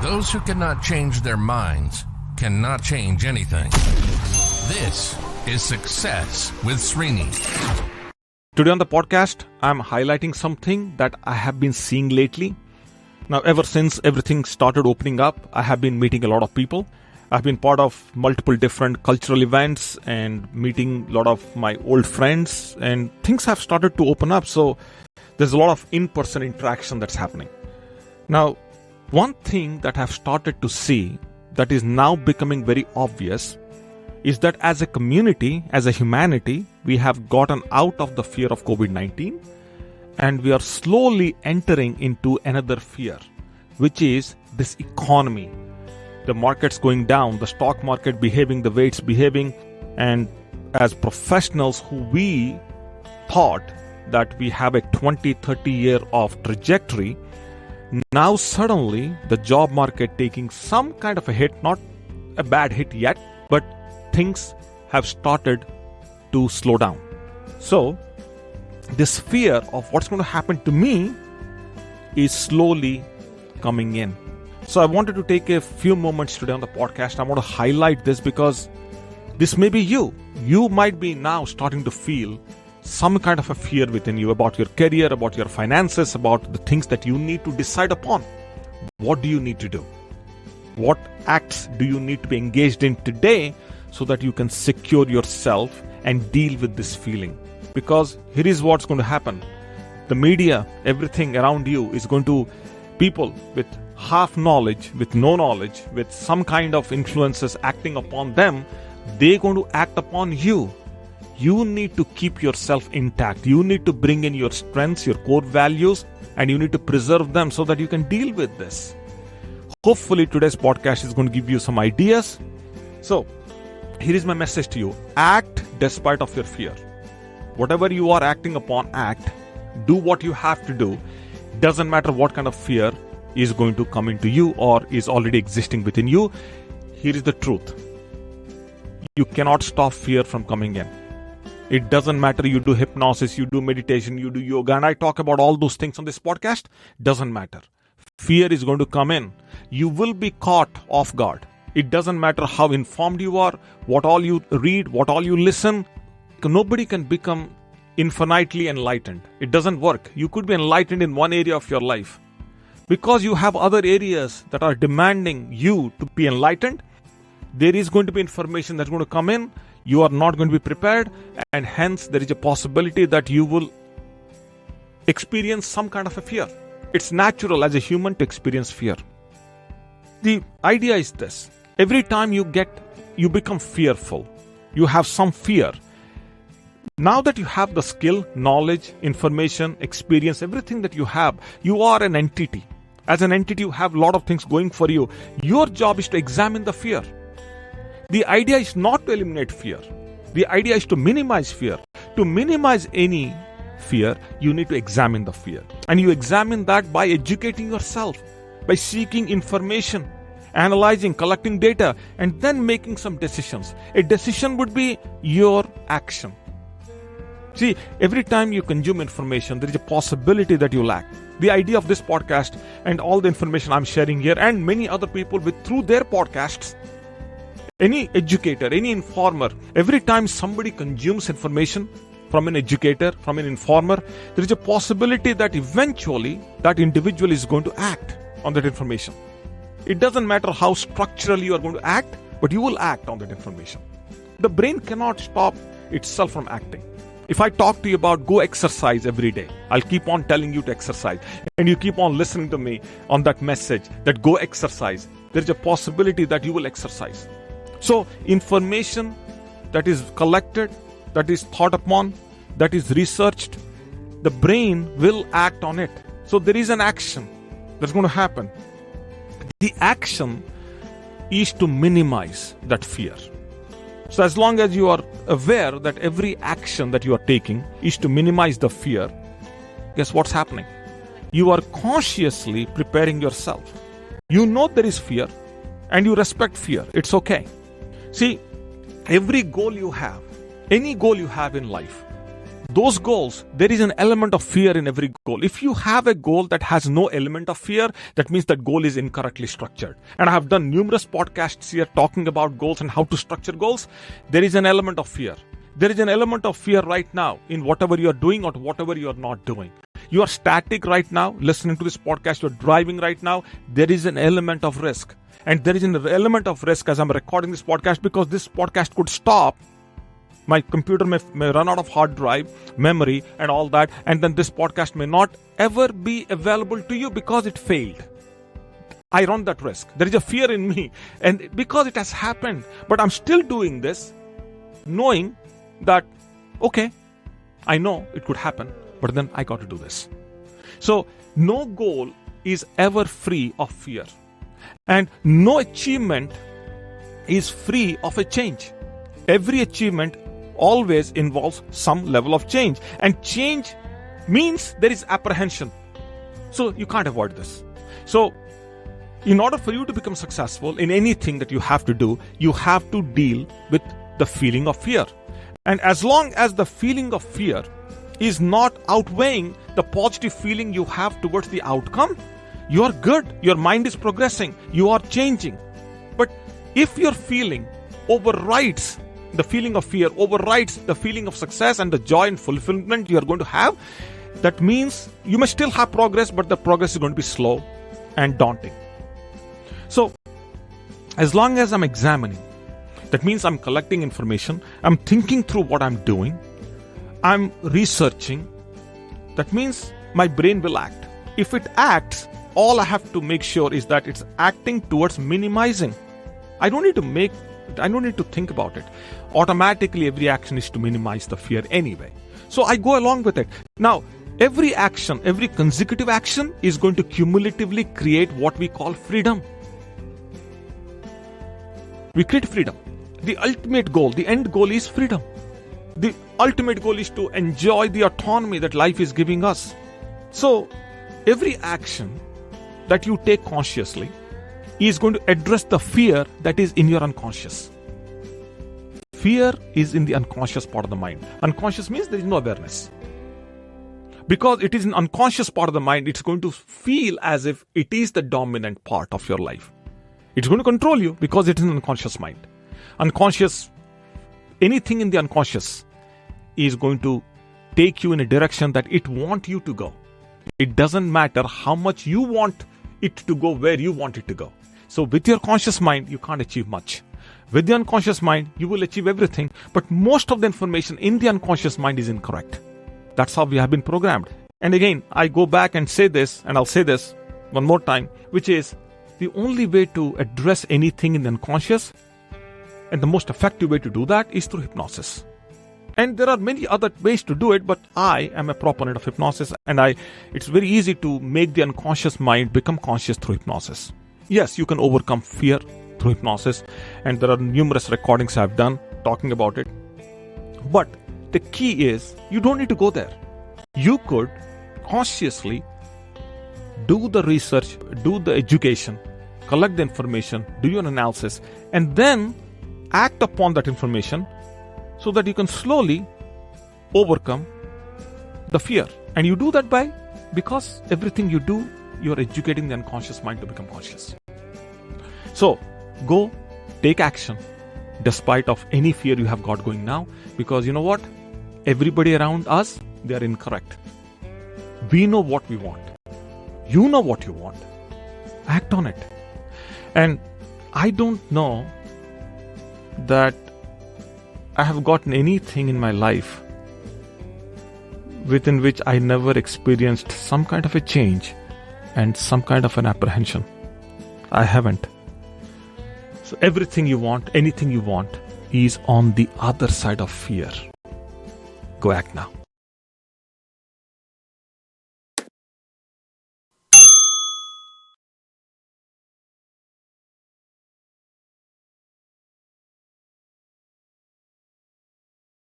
Those who cannot change their minds cannot change anything. This is Success with Srini. Today on the podcast, I'm highlighting something that I have been seeing lately. Now, ever since everything started opening up, I have been meeting a lot of people. I've been part of multiple different cultural events and meeting a lot of my old friends, and things have started to open up. So there's a lot of in-person interaction that's happening. Now, one thing that I've started to see that is now becoming very obvious is that as a community, as a humanity, we have gotten out of the fear of COVID-19 and we are slowly entering into another fear, which is this economy. The market's going down, the stock market behaving the way it's behaving, and as professionals who we thought that we have a 20-30 year of trajectory, now suddenly the job market taking some kind of a hit, not a bad hit yet, but things have started to slow down. So this fear of what's going to happen to me is slowly coming in. So I wanted to take a few moments today on the podcast. I want to highlight this because this may be you. You might be now starting to feel some kind of a fear within you about your career, about your finances, about the things that you need to decide upon. What do you need to do? What acts do you need to be engaged in today so that you can secure yourself and deal with this feeling? Because here is what's going to happen. The media, everything around you is going to, people with half knowledge, with no knowledge, with some kind of influences acting upon them, they're going to act upon you. You need to keep yourself intact. You need to bring in your strengths, your core values, and you need to preserve them so that you can deal with this. Hopefully today's podcast is going to give you some ideas. So here is my message to you. Act despite of your fear. Whatever you are acting upon, act. Do what you have to do. Doesn't matter what kind of fear is going to come into you or is already existing within you. Here is the truth. You cannot stop fear from coming in. It doesn't matter you do hypnosis, you do meditation, you do yoga, and I talk about all those things on this podcast. Doesn't matter. Fear is going to come in. You will be caught off guard. It doesn't matter how informed you are, what all you read, what all you listen. Nobody can become infinitely enlightened. It doesn't work. You could be enlightened in one area of your life. Because you have other areas that are demanding you to be enlightened, there is going to be information that's going to come in. You are not going to be prepared, and hence there is a possibility that you will experience some kind of a fear. It's natural as a human to experience fear. The idea is this. Every time you become fearful, you have some fear. Now that you have the skill, knowledge, information, experience, everything that you have, you are an entity. As an entity, you have a lot of things going for you. Your job is to examine the fear. The idea is not to eliminate fear. The idea is to minimize fear. To minimize any fear, you need to examine the fear. And you examine that by educating yourself, by seeking information, analyzing, collecting data, and then making some decisions. A decision would be your action. See, every time you consume information, there is a possibility that you lack. The idea of this podcast and all the information I'm sharing here and many other people through their podcasts, any educator, any informer, every time somebody consumes information from an educator, from an informer, there is a possibility that eventually that individual is going to act on that information. It doesn't matter how structurally you are going to act, but you will act on that information. The brain cannot stop itself from acting. If I talk to you about go exercise every day, I'll keep on telling you to exercise, and you keep on listening to me on that message that go exercise, there is a possibility that you will exercise. So information that is collected, that is thought upon, that is researched, the brain will act on it. So there is an action that's going to happen. The action is to minimize that fear. So as long as you are aware that every action that you are taking is to minimize the fear, guess what's happening? You are consciously preparing yourself. You know there is fear and you respect fear. It's okay. See, every goal you have, any goal you have in life, those goals, there is an element of fear in every goal. If you have a goal that has no element of fear, that means that goal is incorrectly structured. And I have done numerous podcasts here talking about goals and how to structure goals. There is an element of fear. There is an element of fear right now in whatever you are doing or whatever you are not doing. You are static right now, listening to this podcast, you're driving right now. There is an element of risk. And there is an element of risk as I'm recording this podcast, because this podcast could stop. My computer may run out of hard drive, memory, and all that. And then this podcast may not ever be available to you because it failed. I run that risk. There is a fear in me. And because it has happened, but I'm still doing this, knowing that, okay, I know it could happen, but then I got to do this. So no goal is ever free of fear. And no achievement is free of a change. Every achievement always involves some level of change. And change means there is apprehension. So you can't avoid this. So in order for you to become successful in anything that you have to do, you have to deal with the feeling of fear. And as long as the feeling of fear is not outweighing the positive feeling you have towards the outcome, you are good. Your mind is progressing. You are changing. But if your feeling overrides the feeling of fear, overrides the feeling of success and the joy and fulfillment you are going to have, that means you may still have progress, but the progress is going to be slow and daunting. So as long as I'm examining, that means I'm collecting information, I'm thinking through what I'm doing, I'm researching, that means my brain will act. If it acts, all I have to make sure is that it's acting towards minimizing. I don't need to think about it. Automatically, every action is to minimize the fear anyway. So I go along with it. Now, every action, every consecutive action is going to cumulatively create what we call freedom. We create freedom. The ultimate goal, the end goal is freedom. The ultimate goal is to enjoy the autonomy that life is giving us. So, every action that you take consciously is going to address the fear that is in your unconscious. Fear is in the unconscious part of the mind. Unconscious means there is no awareness. Because it is an unconscious part of the mind, it's going to feel as if it is the dominant part of your life. It's going to control you because it is an unconscious mind. Anything in the unconscious is going to take you in a direction that it wants you to go. It doesn't matter how much you want it to go where you want it to go. So with your conscious mind, you can't achieve much. With the unconscious mind, you will achieve everything, but most of the information in the unconscious mind is incorrect. That's how we have been programmed. And again, I go back and say this, and I'll say this one more time, which is the only way to address anything in the unconscious, and the most effective way to do that is through hypnosis. And there are many other ways to do it, but I am a proponent of hypnosis, and it's very easy to make the unconscious mind become conscious through hypnosis. Yes, you can overcome fear through hypnosis, and there are numerous recordings I've done talking about it. But the key is, you don't need to go there. You could consciously do the research, do the education, collect the information, do your analysis, and then act upon that information so that you can slowly overcome the fear. And you do that because everything you do, you're educating the unconscious mind to become conscious. So go take action despite of any fear you have got going now, because you know what? Everybody around us, they are incorrect. We know what we want. You know what you want. Act on it. And I don't know that I have gotten anything in my life within which I never experienced some kind of a change and some kind of an apprehension. I haven't. So everything you want, anything you want, is on the other side of fear. Go act now.